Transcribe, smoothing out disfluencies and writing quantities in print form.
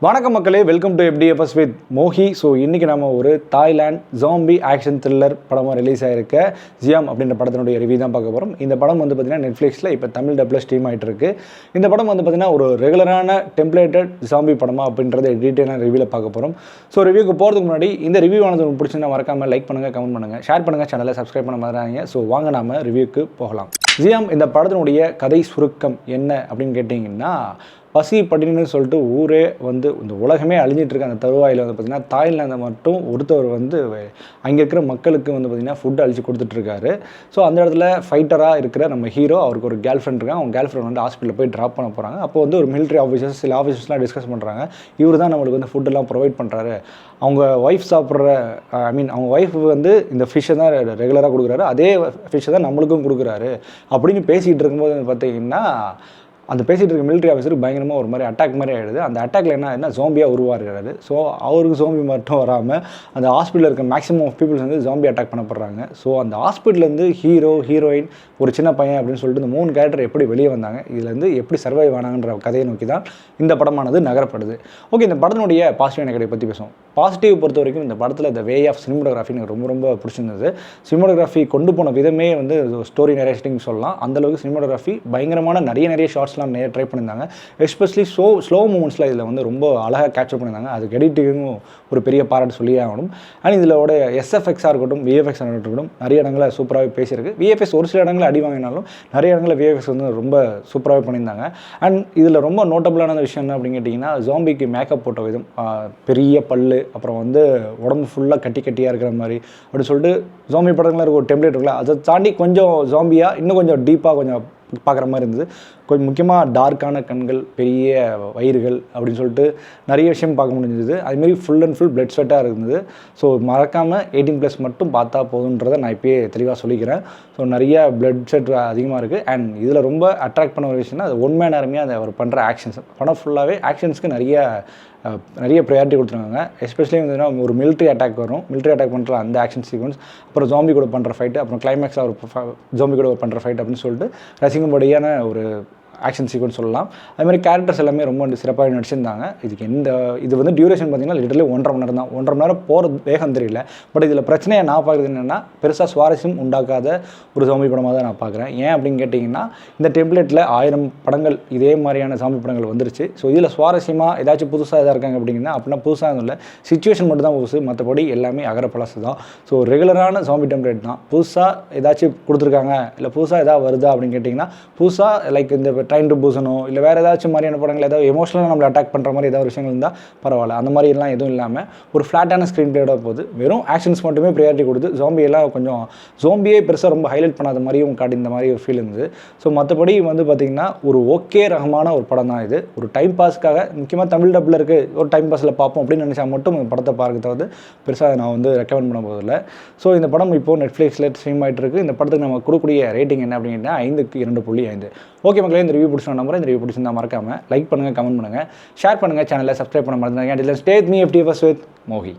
வணக்கம் மக்களே, welcome to FDFS with Mohi. So இன்றைக்கி நம்ம ஒரு தாய்லாண்ட் ஜாம்பி ஆக்ஷன் த்ரில்லர் படமாக ரிலீஸ் ஆகிருக்க ஜியாம் அப்படின்ற படத்தினுடைய ரிவ்யூ தான் பார்க்க போகிறோம். இந்த படம் வந்து பார்த்திங்கன்னா நெட்ஃப்ளிக்ஸில் இப்போ தமிழ் டப்பில் ஸ்ட்ரீம் ஆகிட்டு இருக்கு. இந்த படம் வந்து பார்த்திங்கன்னா ஒரு ரெகுலரான டெம்ப்ளேட்டட் ஜாம்பி படமாக அப்படின்றத டீட்டெயிலான ரிவ்யூவில் பார்க்க போகிறோம். ஸோ ரிவ்யூக்கு போகிறதுக்கு முன்னாடி இந்த ரிவ்யூ ஆனது உங்களுக்கு பிடிச்சிருந்தா மறக்காமல் லைக் பண்ணுங்கள், கமெண்ட் பண்ணுங்கள், ஷேர் பண்ணுங்கள், சேனலை சப்ஸ்கிரைப் பண்ண மாதிரிங்க. ஸோ வாங்க நாம ரிவ்யூக்கு போகலாம். ஜியாம் இந்த படத்தினுடைய கதை சுருக்கம் என்ன அப்படின்னு கேட்டிங்கன்னா, பசி பட்டினின்னு சொல்லிட்டு ஊரே வந்து இந்த உலகமே அழிஞ்சிட்டு இருக்க அந்த தருவாயில் வந்து பார்த்திங்கன்னா தாய்லாந்து மட்டும் ஒருத்தவர் வந்து அங்கே இருக்கிற மக்களுக்கு வந்து பார்த்திங்கன்னா ஃபுட் அழிச்சு கொடுத்துட்ருக்காரு. ஸோ அந்த இடத்துல ஃபைட்டராக இருக்கிற நம்ம ஹீரோ, அவருக்கு ஒரு கேர்ள் ஃப்ரெண்ட் இருக்காங்க. அவங்க கேர்ள் ஃப்ரெண்ட் வந்து ஹாஸ்பிட்டலில் போய் ட்ராப் பண்ண போகிறாங்க. அப்போ வந்து ஒரு மிலிட்ரி ஆஃபீஸர்ஸ் சில ஆஃபீஸர்ஸ்லாம் டிஸ்கஸ் பண்ணுறாங்க. இவர் தான் நம்மளுக்கு வந்து ஃபுட்டெல்லாம் ப்ரொவைட் பண்ணுறாரு. அவங்க ஒய்ஃப் சாப்பிட்ற அவங்க ஒய்ஃப் வந்து இந்த ஃபிஷ்ஷை தான் ரெகுலராக கொடுக்குறாரு, அதே ஃபிஷ்ஷை தான் நம்மளுக்கும் கொடுக்குறாரு அப்படின்னு பேசிகிட்டு இருக்கும்போது பார்த்திங்கன்னா அந்த பேசிகிட்டு இருக்க மிலிட்ரி ஆஃபீஸருக்கு பயங்கரமாக ஒரு மாதிரி அட்டாக் மாதிரி ஆகிடுது. அந்த அட்டாக்ல என்ன ஜாம்பியாக உருவாகிறாரு. ஸோ அவருக்கு ஜாம்பி மட்டும் வராமல் அந்த ஹாஸ்பிட்டலில் இருக்க மேக்ஸிமம் ஆஃப் பீப்புள்ஸ் வந்து ஜாம்பி அட்டாக் பண்ணப்படுறாங்க. ஸோ அந்த ஹாஸ்பிட்டலேருந்து ஹீரோ, ஹீரோயின், ஒரு சின்ன பையன் அப்படின்னு சொல்லிட்டு இந்த 3 கேரக்டர் எப்படி வெளியே வந்தாங்க, இதுலேருந்து எப்படி சர்வைவ் ஆனாங்கன்ற கதையை நோக்கி தான் இந்த படமானது நகரப்படுது. ஓகே, இந்த படத்தினுடைய பாசிட்டிவ் நெகட்டிவ் பற்றி பேசுவோம். பாசிட்டிவ் பொறுத்த வரைக்கும் இந்த படத்தில் இந்த வே ஆஃப் சினிமோகிராஃபி எனக்கு ரொம்ப ரொம்ப பிடிச்சிருந்தது. சினிமோகிராஃபி கொண்டு போன விதமே வந்து ஸ்டோரி நரேட்டிங் சொல்லலாம். அந்தளவுக்கு சினிமோகிராஃபி பயங்கரமான நிறைய ஷார்ட்ஸ்லாம் ட்ரை பண்ணியிருந்தாங்க. எஸ்பெஷலி ஸ்லோ மூமெண்ட்ஸில் இதில் வந்து ரொம்ப அழகாக கேப்சர் பண்ணியிருந்தாங்க. அதுக்கு எடிட்டிங்கும் ஒரு பெரிய பாராட்டு சொல்லியே ஆகணும். அண்ட் இதிலோட SFXாக இருக்கட்டும், VFX இருக்கட்டும், நிறைய இடங்களில் சூப்பராகவே பேசியிருக்கு. VFX ஒரு சில இடங்களில் அடி வாங்கினாலும் நிறைய இடங்களில் VFX வந்து ரொம்ப சூப்பராகவே பண்ணியிருந்தாங்க. அண்ட் இதில் ரொம்ப நோட்டபுளான விஷயம் என்ன அப்படின்னு கேட்டிங்கன்னா, ஜாம்பிக்கு மேக்கப் போட்ட விதம், பெரிய பல்லு, அப்புறம் வந்து உடம்பு ஃபுல்லாக கட்டியாக இருக்கிற மாதிரி அப்படி சொல்லிட்டு ஜாம்பி படங்களில் இருக்க ஒரு டெம்ப்ளேட் இருக்குல்ல, அதை தாண்டி கொஞ்சம் ஜாம்பியாக இன்னும் கொஞ்சம் டீப்பாக கொஞ்சம் பார்க்குற மாதிரி இருந்தது. கொஞ்சம் முக்கியமாக டார்க்கான கண்கள், பெரிய வயிறுகள் அப்படின்னு சொல்லிட்டு நிறைய விஷயம் பார்க்க முடிஞ்சது. அதுமாரி ஃபுல் அண்ட் ஃபுல் பிளட் ஸ்வெட்டாக இருந்தது. ஸோ மறக்காமல் 18+ மட்டும் பார்த்தா போதுன்றதை நான் இப்போயே தெளிவாக சொல்லிக்கிறேன். ஸோ நிறைய பிளட் ஸ்வெட் அதிகமாக இருக்குது. அண்ட் இதில் ரொம்ப அட்ராக்ட் பண்ண ஒரு விஷயம்னா அது ஒன் மேன் ஆர்மியாக அதை அவர் பண்ணுற ஆக்ஷன்ஸ். படம் ஃபுல்லாகவே ஆக்ஷன்ஸ்க்கு நிறைய ப்ரையாரிட்டி கொடுத்துருக்காங்க. எஸ்பெஷலி வந்து ஒரு மிலிட்ரி அட்டாக் வரும், மிலிட்ரி அட்டாக் பண்ணுற அந்த ஆக்ஷன் சீக்வன்ஸ், அப்புறம் ஜாம்பி கூட பண்ணுற ஃபைட்டு, அப்புறம் கிளைமேக்ஸாக ஒரு ஜாம்பி கூட பண்ணுற ஃபைட் அப்படின்னு சொல்லிட்டு ரசிக்கும்படியான ஒரு ஆக்ஷன் சீக்வன்ஸ் சொல்லலாம். அதுமாதிரி கேரக்டர்ஸ் எல்லாமே ரொம்ப சிறப்பாக நடிச்சிருந்தாங்க. இது வந்து டியூரேஷன் பார்த்திங்கன்னா லிட்டரலி 1.5 மணி நேரம் தான். 1.5 மணி நேரம் போகிற வேகம் தெரியல. பட் இதில் பிரச்சனையை நான் பார்க்குறது என்னென்னா, பெருசாக சுவாரஸ்யம் உண்டாக்காத ஒரு ஜாம்பி படமாக தான் நான் பார்க்குறேன். ஏன் அப்படின்னு கேட்டிங்கன்னா, இந்த டெம்ப்ளேட்டில் 1000 படங்கள் இதே மாதிரியான ஜாம்பி படங்கள் வந்துருச்சு. ஸோ இதில் சுவாரஸ்யமாக ஏதாச்சும் புதுசாக எதாவது இருக்காங்க அப்படின்னா புதுசாக இல்லை, சிச்சுவேஷன் மட்டும் தான் புதுசு, மற்றபடி எல்லாமே அகரப்பழசு தான். ஸோ ரெகுலரான ஜாம்பி டெம்ப்ளேட் தான். புதுசாக ஏதாச்சும் கொடுத்துருக்காங்க, இல்லை புதுசாக எதாவது வருதா அப்படின்னு கேட்டிங்கன்னா, புதுசாக லைக் இந்த ட்ரைன் டு பூசனோ இல்லை வேறு ஏதாச்சும் மாதிரியான படங்கள், ஏதாவது எமோஷனலாக நம்மளை அட்டாக் பண்ணுற மாதிரி ஏதாவது விஷயங்கள் இருந்தால் பரவாயில்ல. அந்த மாதிரிலாம் எதுவும் இல்லாமல் ஒரு ஃப்ளாட்டான ஸ்க்ரீன் பிளேயோட போகுது. வெறும் ஆக்ஷன்ஸ் மட்டுமே ப்ரையாரிட்டி கொடுத்து ஜாம்பியெல்லாம் கொஞ்சம் ஜாம்பியே பெருசாக ரொம்ப ஹைலைட் பண்ணாத மாதிரியும் காட்டி இந்த மாதிரி ஒரு ஃபீல் இருந்தது. ஸோ மற்றபடி வந்து பார்த்திங்கன்னா ஒரு ஓகே ரகமான ஒரு படம் தான் இது. ஒரு டைம் பாஸ்க்காக, முக்கியமாக தமிழ் டப்பில் இருக்குது, ஒரு டைம் பாஸில் பார்ப்போம் அப்படின்னு நினச்சா மட்டும் இந்த படத்தை பார்க்கறது பெருசாக நான் வந்து ரெக்கமெண்ட் பண்ண போதில்லை. ஸோ இந்த படம் இப்போது நெட்ஃப்ளிக்ஸில் ஸ்ட்ரீம் ஆகிட்டு இருக்குது. இந்த படத்துக்கு நம்ம கொடுக்கக்கூடிய ரேட்டிங் என்ன அப்படின்னா 5க்கு 2.5. ஓகே மக்களே, இந்த ரிவ்யூ பிடிச்ச நம்பர், இந்த ரிவ்யூ பிடிச்சிருந்தா மறக்காமல் லைக் பண்ணுங்கள், கமெண்ட் பண்ணுங்கள், ஷேர் பண்ணுங்கள், சேனலை சப்ஸ்கிரைப் பண்ண மறந்துடாதீங்க. Stay with me FDFS with Mohi.